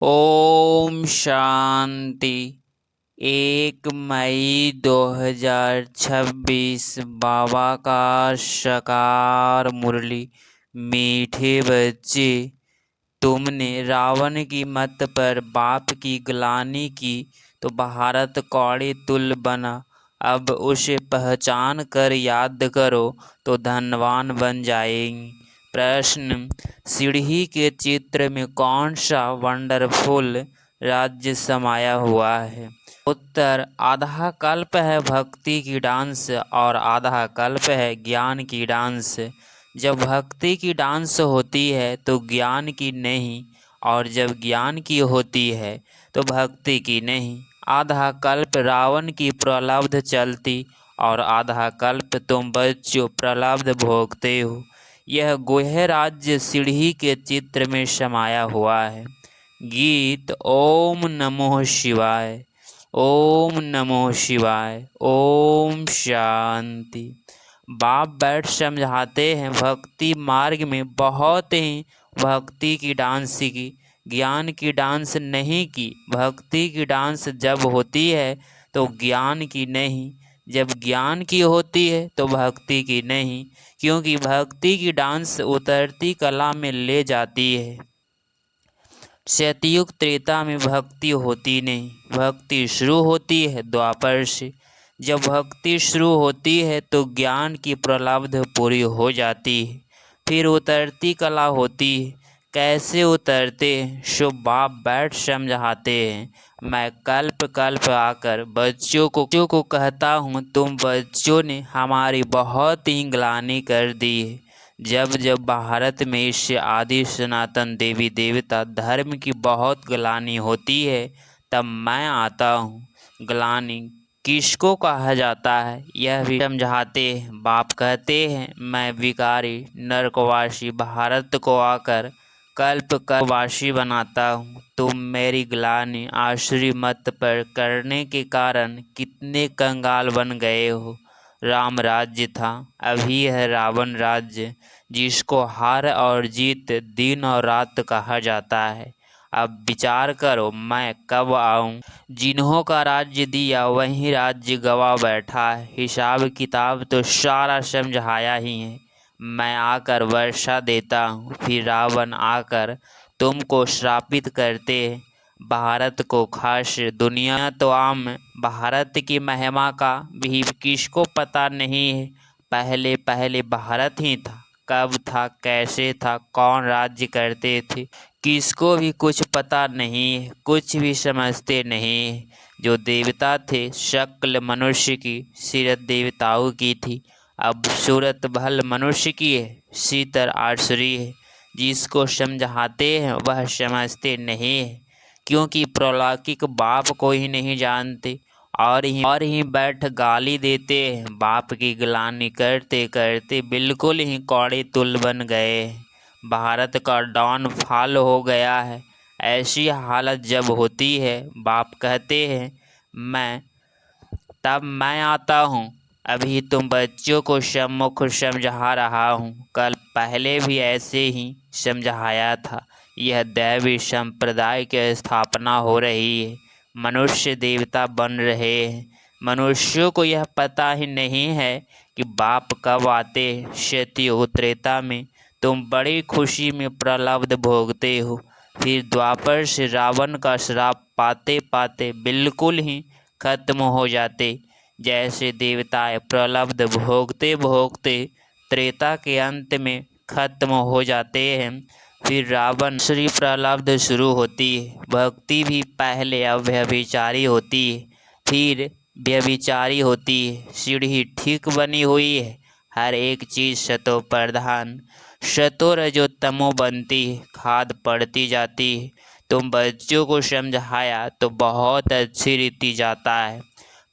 ओम शांति। 1 मई 2026 बाबा का साकार मुरली। मीठे बच्चे, तुमने रावण की मत पर बाप की ग्लानि की तो भारत कौड़े तुल बना। अब उसे पहचान कर याद करो तो धनवान बन जाएंगे। प्रश्न: सीढ़ी के चित्र में कौन सा वंडरफुल राज्य समाया हुआ है? उत्तर: आधा कल्प है भक्ति की डांस और आधा कल्प है ज्ञान की डांस। जब भक्ति की डांस होती है तो ज्ञान की नहीं, और जब ज्ञान की होती है तो भक्ति की नहीं। आधा कल्प रावण की प्रलब्ध चलती और आधा कल्प तुम बच्चों प्रलब्ध भोगते हो। यह गुह्य राज्य सीढ़ी के चित्र में समाया हुआ है। गीत: ओम नमो शिवाय, ओम नमो शिवाय, ओम शांति। बाप बैठ समझाते हैं भक्ति मार्ग में बहुत ही भक्ति की डांस सीखी, ज्ञान की डांस नहीं की। भक्ति की डांस जब होती है तो ज्ञान की नहीं, जब ज्ञान की होती है तो भक्ति की नहीं, क्योंकि भक्ति की डांस उतरती कला में ले जाती है। सतयुग त्रेता में भक्ति होती नहीं, भक्ति शुरू होती है द्वापर से। जब भक्ति शुरू होती है तो ज्ञान की प्रलब्ध पूरी हो जाती है, फिर उतरती कला होती है। कैसे उतरते हैं सो बाप बैठ समझाते हैं। मैं कल्प कल्प आकर बच्चों को कहता हूँ, तुम बच्चों ने हमारी बहुत ही ग्लानि कर दी है। जब जब भारत में इस आदि सनातन देवी देवता धर्म की बहुत ग्लानि होती है तब मैं आता हूँ। ग्लानि किसको कहा जाता है यह भी समझाते हैं। बाप कहते हैं, मैं विकारी नरकवासी भारत को आकर कल्प कल्पवासी बनाता हूँ। तुम मेरी ग्लानि आसुरी मत पर करने के कारण कितने कंगाल बन गए हो। राम राज्य था, अभी है रावण राज्य, जिसको हार और जीत दिन और रात कहा जाता है। अब विचार करो मैं कब आऊं? जिन्हों का राज्य दिया वही राज्य गवा बैठा है। हिसाब किताब तो सारा समझाया ही है। मैं आकर वर्षा देता हूँ, फिर रावण आकर तुमको श्रापित करते हैं। भारत को खास दुनिया तो आम, भारत की महिमा का भी किसको पता नहीं है। पहले पहले भारत ही था, कब था, कैसे था, कौन राज्य करते थे, किसको भी कुछ पता नहीं है, कुछ भी समझते नहीं है। जो देवता थे शक्ल मनुष्य की, सीरत देवताओं की थी। अब सूरत भल मनुष्य की है, सीतर आसुरी है। जिसको समझाते हैं वह समझते नहीं है, क्योंकि प्रलौकिक बाप को ही नहीं जानते और ही बैठ गाली देते हैं। बाप की ग्लानि करते करते बिल्कुल ही कौड़े तुल बन गए हैं। भारत का डाउनफॉल हो गया है। ऐसी हालत जब होती है बाप कहते हैं, तब मैं आता हूँ। अभी तुम बच्चों को सम्मुख समझा रहा हूँ, कल पहले भी ऐसे ही समझाया था। यह दैवी संप्रदाय की स्थापना हो रही है, मनुष्य देवता बन रहे हैं। मनुष्यों को यह पता ही नहीं है कि बाप कब आते। सतयुग त्रेता में तुम बड़ी खुशी में प्रलब्ध भोगते हो, फिर द्वापर से रावण का श्राप पाते पाते बिल्कुल ही खत्म हो जाते। जैसे देवताएं प्रलब्ध भोगते भोगते त्रेता के अंत में खत्म हो जाते हैं, फिर रावण श्री प्रलब्ध शुरू होती है। भक्ति भी पहले अव्यभिचारी होती है, फिर व्यभिचारी होती है। सीढ़ी ठीक बनी हुई है, हर एक चीज सतो प्रधान, सतो रजो तमो बनती है, खाद पड़ती जाती है। तुम बच्चों को समझाया तो बहुत अच्छी रीति जाता है,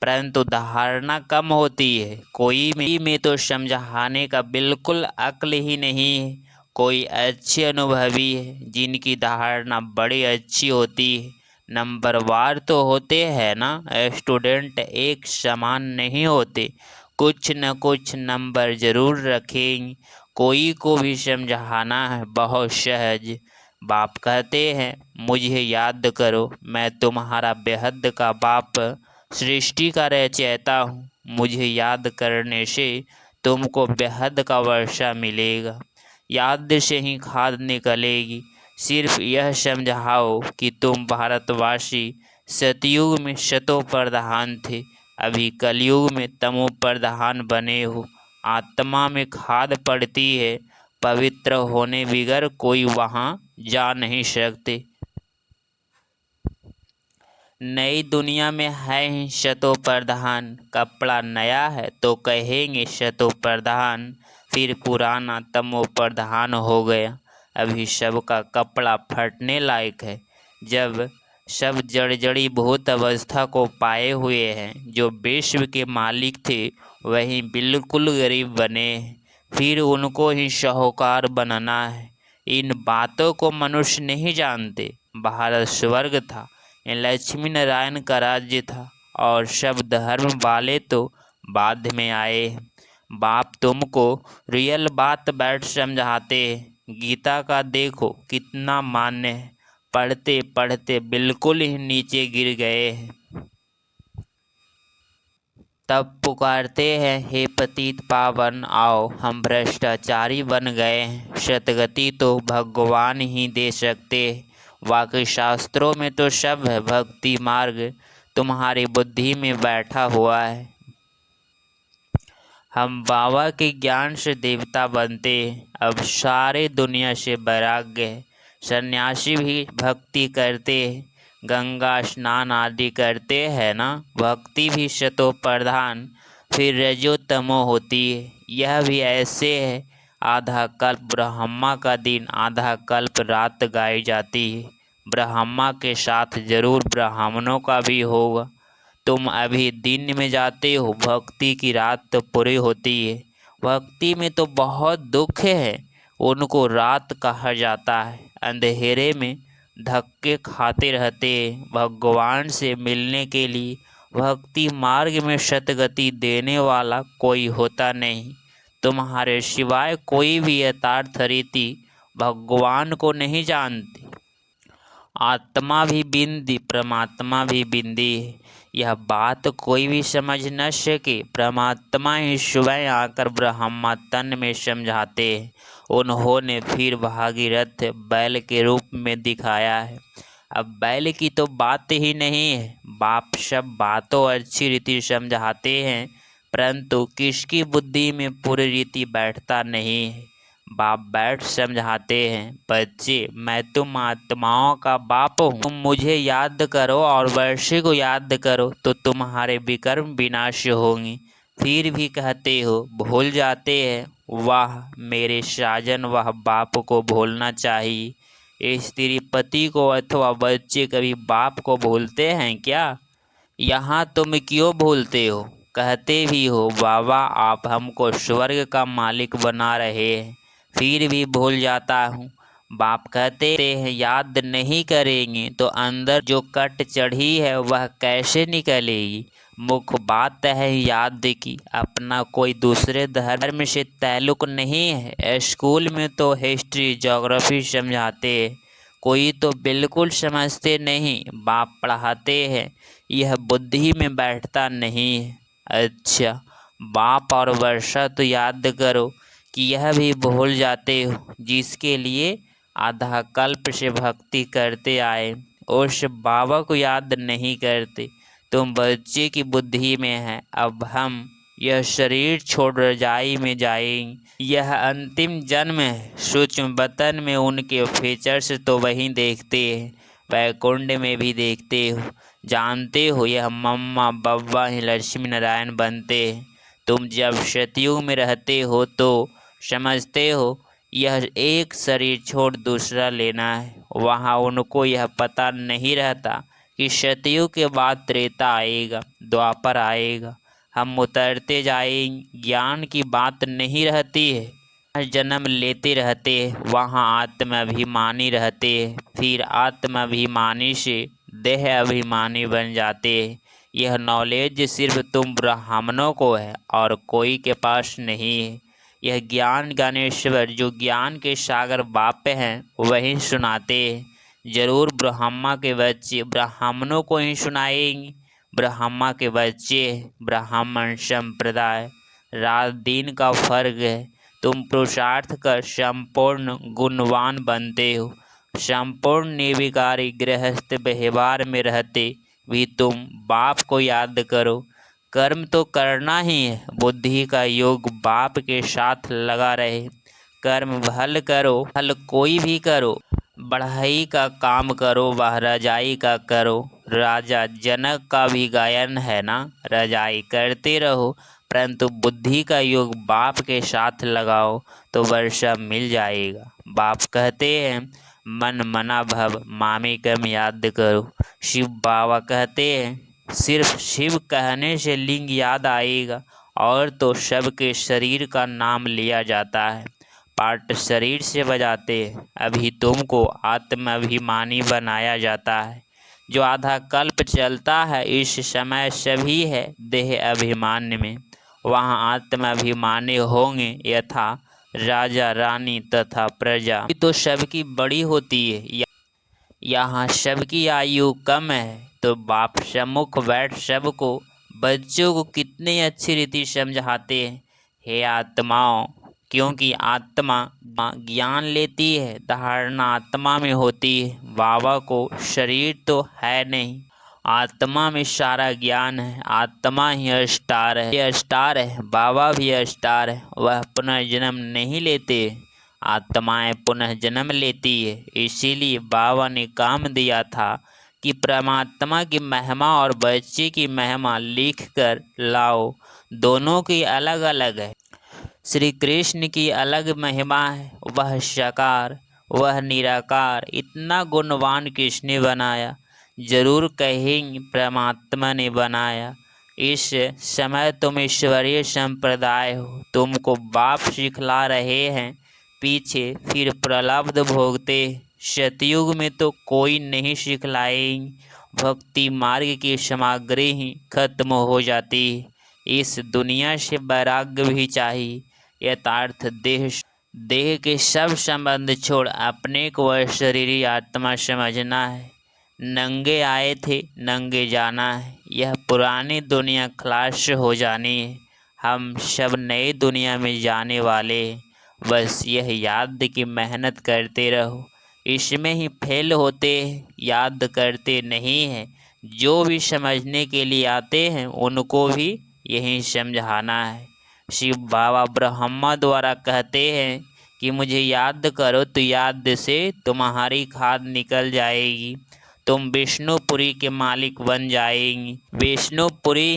परंतु धारणा कम होती है। कोई में तो समझाने का बिल्कुल अक्ल ही नहीं है। कोई अच्छे अनुभवी है जिनकी धारणा बड़ी अच्छी होती है। नंबरवार तो होते हैं ना, स्टूडेंट एक समान नहीं होते, कुछ न कुछ नंबर जरूर रखेंगे। कोई को भी समझाना है बहुत सहज, बाप कहते हैं, मुझे याद करो, मैं तुम्हारा बेहद का बाप, सृष्टि का रचयिता हूँ। मुझे याद करने से तुमको बेहद का वर्षा मिलेगा, याद से ही खाद निकलेगी। सिर्फ यह समझाओ कि तुम भारतवासी सतयुग में शतो प्रधान थे, अभी कलयुग में तमो प्रधान बने हो। आत्मा में खाद पड़ती है, पवित्र होने बिगर कोई वहाँ जा नहीं सकते। नई दुनिया में है ही शतो प्रधान, कपड़ा नया है तो कहेंगे शतो प्रधान, फिर पुराना तमो प्रधान हो गया। अभी सबका कपड़ा फटने लायक है। जब सब जड़ी भूत अवस्था को पाए हुए हैं, जो विश्व के मालिक थे वही बिल्कुल गरीब बने हैं, फिर उनको ही साहूकार बनना है। इन बातों को मनुष्य नहीं जानते। भारत स्वर्ग था, लक्ष्मी नारायण का राज्य था, और सब धर्म वाले तो बाद में आए। बाप तुमको रियल बात बैठ समझाते हैं। गीता का देखो कितना मान्य है, पढ़ते पढ़ते बिल्कुल ही नीचे गिर गए हैं। तब पुकारते हैं, हे पतित पावन आओ, हम भ्रष्टाचारी बन गए हैं। सतगति तो भगवान ही दे सकते हैं। वाकई शास्त्रों में तो सब है, भक्ति मार्ग तुम्हारी बुद्धि में बैठा हुआ है। हम बाबा के ज्ञान से देवता बनते हैं, अब सारे दुनिया से वैराग्य है। सन्यासी भी भक्ति करते हैं, गंगा स्नान आदि करते हैं ना। भक्ति भी शतो प्रधान, फिर रजो तमो होती है। यह भी ऐसे है, आधा कल्प ब्रह्मा का दिन, आधा कल्प रात गाई जाती है। ब्रह्मा के साथ जरूर ब्राह्मणों का भी होगा। तुम अभी दिन में जाते हो, भक्ति की रात तो पूरी होती है। भक्ति में तो बहुत दुख है, उनको रात कहा जाता है। अंधेरे में धक्के खाते रहते हैं भगवान से मिलने के लिए। भक्ति मार्ग में सतगति देने वाला कोई होता नहीं। तुम्हारे सिवाय कोई भी यथार्थ रीति भगवान को नहीं जानती। आत्मा भी बिंदी, परमात्मा भी बिंदी है। यह बात कोई भी समझ न सके। परमात्मा ही स्वयं आकर ब्रह्मा तन में समझाते हैं। उन्होंने फिर भागीरथ बैल के रूप में दिखाया है। अब बैल की तो बात ही नहीं है। बाप सब बातों अच्छी रीति समझाते हैं, परंतु किसकी बुद्धि में पूरी रीति बैठता नहीं है। बाप बैठ समझाते हैं, बच्चे मैं तुम आत्माओं का बाप हूँ। तुम मुझे याद करो और वर्षे को याद करो तो तुम्हारे विकर्म विनाश होंगे। फिर भी कहते हो, भूल जाते हैं। वाह मेरे साजन, वह बाप को भूलना चाहिए। स्त्री पति को अथवा बच्चे कभी बाप को भूलते हैं क्या? यहाँ तुम क्यों भूलते हो? कहते भी हो, बाबा आप हमको स्वर्ग का मालिक बना रहे हैं, फिर भी भूल जाता हूँ। बाप कहते हैं, याद नहीं करेंगे तो अंदर जो कट चढ़ी है वह कैसे निकलेगी। मुख्य बात है याद की, अपना कोई दूसरे धर्म से ताल्लुक नहीं है। स्कूल में तो हिस्ट्री ज्योग्राफी समझाते हैं, कोई तो बिल्कुल समझते नहीं। बाप पढ़ाते हैं, यह बुद्धि में बैठता नहीं है। अच्छा, बाप और वर्षा तो याद करो कि यह भी भूल जाते हो, जिसके लिए आधा कल्प से भक्ति करते आए, उस बाबा को याद नहीं करते। तुम बच्चे की बुद्धि में है। अब हम यह शरीर छोड़ रजाई में जाएंगे। यह अंतिम जन्म है। सूक्ष्म वतन में उनके फीचर्स तो वहीं देखते हैं, वैकुंठ में भी देखते हो। जानते हो यह मम्मा बब्बा ही लक्ष्मी नारायण बनते हैं। तुम जब सतयुग में रहते हो तो समझते हो यह एक शरीर छोड़ दूसरा लेना है। वहाँ उनको यह पता नहीं रहता कि सतयुग के बाद त्रेता आएगा, द्वापर आएगा, हम उतरते जाएंगे। ज्ञान की बात नहीं रहती है। जन्म लेते रहते हैं, वहाँ आत्माभिमानी रहते हैं, फिर आत्माभिमानी से देह अभिमानी बन जाते हैं। यह नॉलेज सिर्फ तुम ब्राह्मणों को है और कोई के पास नहीं है। यह ज्ञान ज्ञानेश्वर जो ज्ञान के सागर बाप हैं वही सुनाते हैं। जरूर ब्रह्मा के बच्चे ब्राह्मणों को ही सुनाएंगे। ब्रह्मा के बच्चे ब्राह्मण संप्रदाय, रात दिन का फर्क है। तुम पुरुषार्थ कर संपूर्ण गुणवान बनते हो। संपूर्ण निर्विकारी गृहस्थ व्यवहार में रहते भी तुम बाप को याद करो। कर्म तो करना ही है, बुद्धि का योग बाप के साथ लगा रहे। कर्म भल करो, भल कोई भी करो। बढ़ाई का काम करो, वह रजाई का करो। राजा जनक का भी गायन है ना, रजाई करते रहो परंतु बुद्धि का योग बाप के साथ लगाओ तो वर्षा मिल जाएगा। बाप कहते हैं मन मना भव मामी कम याद करो। शिव बाबा कहते हैं सिर्फ शिव कहने से लिंग याद आएगा और तो सबके शरीर का नाम लिया जाता है। पाठ शरीर से बजाते हैं। अभी तुमको आत्माभिमानी बनाया जाता है। जो आधा कल्प चलता है इस समय सभी है देह अभिमान्य में। वहाँ आत्माभिमानी होंगे यथा राजा रानी तथा प्रजा। तो सबकी बड़ी होती है, यहाँ सबकी आयु कम है तो बाप सम्मुख बैठ सबको बच्चों को कितनी अच्छी रीति समझाते हैं। हे आत्माओं, क्योंकि आत्मा ज्ञान लेती है, धारणा आत्मा में होती है। बाबा को शरीर तो है नहीं, आत्मा में सारा ज्ञान है। आत्मा ही अस्टार है, ये अस्टार है, बाबा भी अस्टार है। वह पुनर्जन्म नहीं लेते, आत्माएं पुनः जन्म लेती है। इसीलिए बाबा ने काम दिया था कि परमात्मा की महिमा और बच्चे की महिमा लिख कर लाओ। दोनों की अलग अलग है। श्री कृष्ण की अलग महिमा है, वह साकार वह निराकार। इतना गुणवान किसने बनाया? जरूर कहेंगे परमात्मा ने बनाया। इस समय तुम ईश्वरीय संप्रदाय हो, तुमको बाप सिखला रहे हैं, पीछे फिर प्रलब्ध भोगते। सतयुग में तो कोई नहीं सिखलाएंगे, भक्ति मार्ग की सामग्री ही खत्म हो जाती है। इस दुनिया से वैराग्य भी चाहिए। यथार्थ देह के सब संबंध छोड़ अपने को शरीरी आत्मा समझना है। नंगे आए थे नंगे जाना है। यह पुरानी दुनिया खलास हो जानी है। हम सब नई दुनिया में जाने वाले हैं। बस यह याद की मेहनत करते रहो, इसमें ही फेल होते हैं, याद करते नहीं हैं। जो भी समझने के लिए आते हैं उनको भी यही समझाना है। शिव बाबा ब्रह्मा द्वारा कहते हैं कि मुझे याद करो तो याद से तुम्हारी खाद निकल जाएगी, तुम विष्णुपुरी के मालिक बन जाएंगी। विष्णुपुरी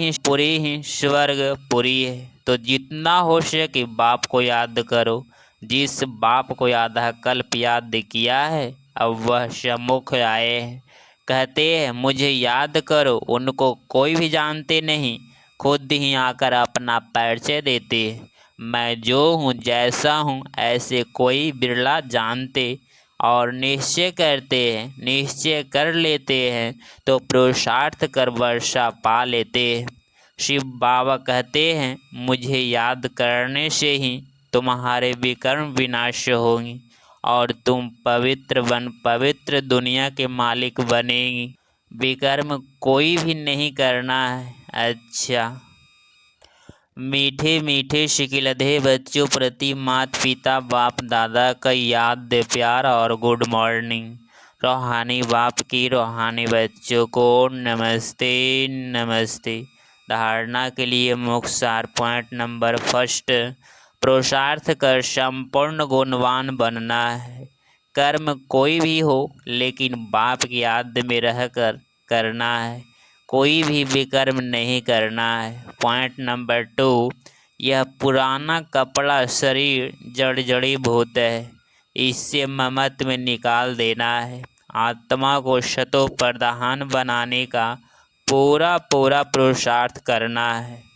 ही स्वर्गपुरी है। तो जितना हो सके बाप को याद करो। जिस बाप को आधा कल्प याद किया है अब वह सम्मुख आए हैं, कहते हैं मुझे याद करो। उनको कोई भी जानते नहीं, खुद ही आकर अपना परिचय देते हैं। मैं जो हूँ जैसा हूँ ऐसे कोई बिरला जानते और निश्चय करते हैं। निश्चय कर लेते हैं तो पुरुषार्थ कर वर्षा पा लेते हैं। शिव बाबा कहते हैं मुझे याद करने से ही तुम्हारे विकर्म विनाश होंगी और तुम पवित्र दुनिया के मालिक बनेगी। विकर्म कोई भी नहीं करना है। अच्छा, मीठे मीठे शिकिलधे बच्चों प्रति माता पिता बाप दादा का याद प्यार और गुड मॉर्निंग। रूहानी बाप की रूहानी बच्चों को नमस्ते नमस्ते। धारणा के लिए मुख्य सार पॉइंट नंबर फर्स्ट, पुरुषार्थ कर संपूर्ण गुणवान बनना है। कर्म कोई भी हो लेकिन बाप की याद में रहकर करना है, कोई भी विकर्म नहीं करना है। पॉइंट नंबर 2, यह पुराना कपड़ा शरीर जड़ी भूत है, इससे ममत्व में निकाल देना है। आत्मा को शतो प्रधान बनाने का पूरा पुरुषार्थ करना है।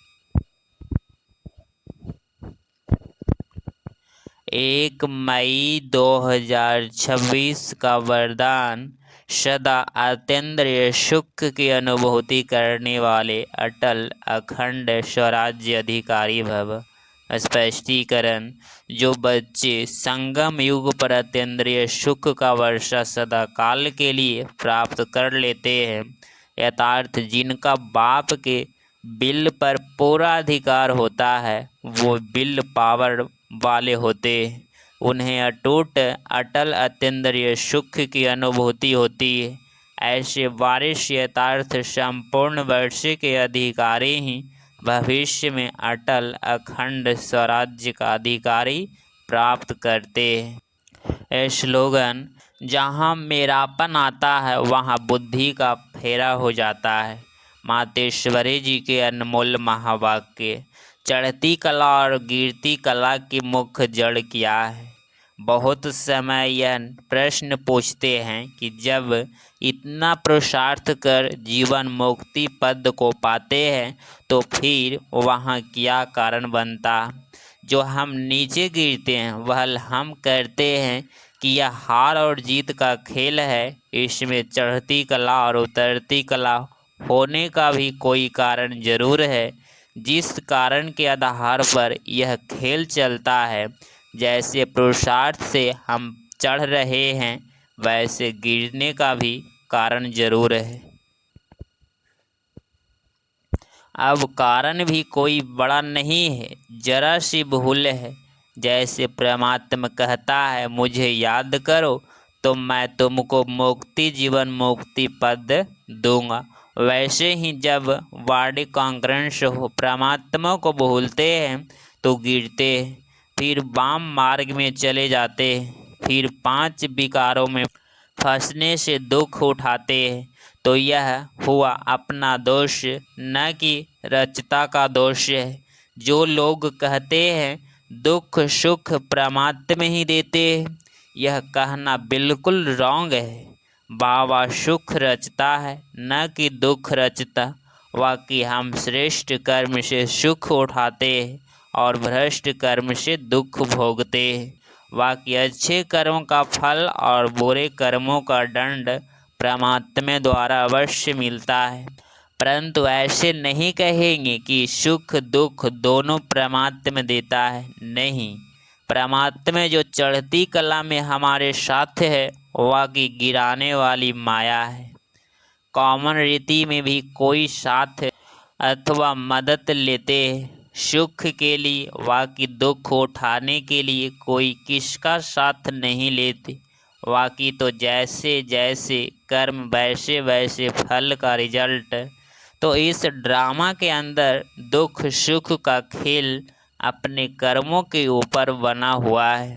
1 मई 2026 का वरदान, सदा अतीन्द्रिय सुख की अनुभूति करने वाले अटल अखंड स्वराज्य अधिकारी भव। स्पष्टीकरण। जो बच्चे संगम युग पर अतीन्द्रिय सुख का वर्षा सदा काल के लिए प्राप्त कर लेते हैं, यथार्थ जिनका बाप के बिल पर पूरा अधिकार होता है, वो बिल पावर वाले होते हैं। उन्हें अटूट अटल अतीन्द्रिय सुख की अनुभूति होती है। ऐसे वारिश यथार्थ संपूर्ण वर्ष के अधिकारी ही भविष्य में अटल अखंड स्वराज्य का अधिकारी प्राप्त करते हैं। स्लोगन। जहाँ मेरापन आता है वहाँ बुद्धि का फेरा हो जाता है। मातेश्वरी जी के अनमोल महावाक्य। चढ़ती कला और गिरती कला की मुख्य जड़ क्या है? बहुत समय यह प्रश्न पूछते हैं कि जब इतना पुरुषार्थ कर जीवन मुक्ति पद को पाते हैं तो फिर वहाँ क्या कारण बनता? जो हम नीचे गिरते हैं वह हम करते हैं कि यह हार और जीत का खेल है। इसमें चढ़ती कला और उतरती कला होने का भी कोई कारण जरूर है। जिस कारण के आधार पर यह खेल चलता है, जैसे पुरुषार्थ से हम चढ़ रहे हैं वैसे गिरने का भी कारण जरूर है। अब कारण भी कोई बड़ा नहीं है, जरा सी भूल है। जैसे परमात्मा कहता है मुझे याद करो तो मैं तुमको मुक्ति जीवन मुक्ति पद दूंगा, वैसे ही जब वाणी कांग्रेंस हो परमात्मा को भूलते हैं तो गिरते हैं, फिर वाम मार्ग में चले जाते हैं, फिर 5 विकारों में फंसने से दुख उठाते हैं। तो यह हुआ अपना दोष, न कि रचता का दोष है। जो लोग कहते हैं दुख सुख परमात्मा ही देते हैं, यह कहना बिल्कुल रॉन्ग है। बाबा सुख रचता है, न कि दुख रचता। वाकई हम श्रेष्ठ कर्म से सुख उठाते हैं और भ्रष्ट कर्म से दुख भोगते हैं। वाकई अच्छे कर्मों का फल और बुरे कर्मों का दंड परमात्मा द्वारा अवश्य मिलता है, परंतु ऐसे नहीं कहेंगे कि सुख दुख दोनों परमात्मा देता है। नहीं, परमात्मा जो चढ़ती कला में हमारे साथ है वह की गिराने वाली माया है। कॉमन रीति में भी कोई साथ अथवा मदद लेते हैं सुख के लिए, वाकई दुख उठाने के लिए कोई किसका साथ नहीं लेते। वाकई तो जैसे जैसे कर्म वैसे वैसे फल का रिजल्ट। तो इस ड्रामा के अंदर दुख सुख का खेल अपने कर्मों के ऊपर बना हुआ है,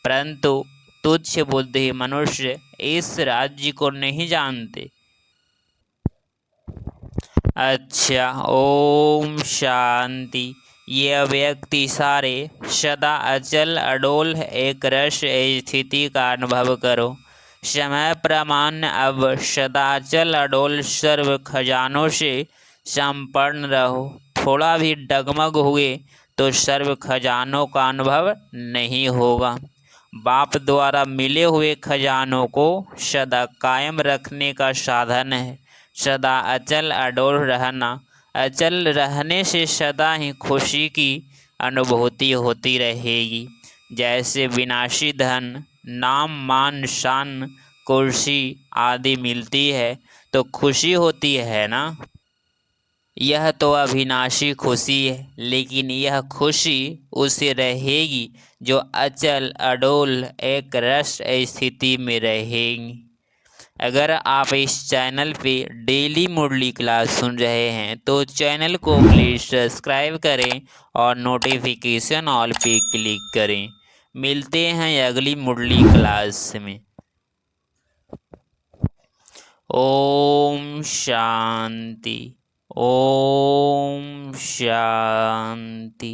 परंतु तुच्छ बुद्धि मनुष्य इस राज्य को नहीं जानते। अच्छा, ओम शांति। ये व्यक्ति सारे सदा अचल अडोल एक रस स्थिति का अनुभव करो। समय प्रमाण अब सदा अचल अडोल सर्व खजानों से संपन्न रहो। थोड़ा भी डगमग हुए तो सर्व खजानों का अनुभव नहीं होगा। बाप द्वारा मिले हुए खजानों को सदा कायम रखने का साधन है सदा अचल अडोल रहना। अचल रहने से सदा ही खुशी की अनुभूति होती रहेगी। जैसे विनाशी धन नाम मान शान कुर्सी आदि मिलती है तो खुशी होती है ना। यह तो अविनाशी खुशी है, लेकिन यह खुशी उसे रहेगी जो अचल अडोल एक रस स्थिति में रहेगी। अगर आप इस चैनल पे डेली मुरली क्लास सुन रहे हैं तो चैनल को प्लीज़ सब्सक्राइब करें और नोटिफिकेशन ऑल पे क्लिक करें। मिलते हैं अगली मुरली क्लास में। ओम शांति। ओम शांति।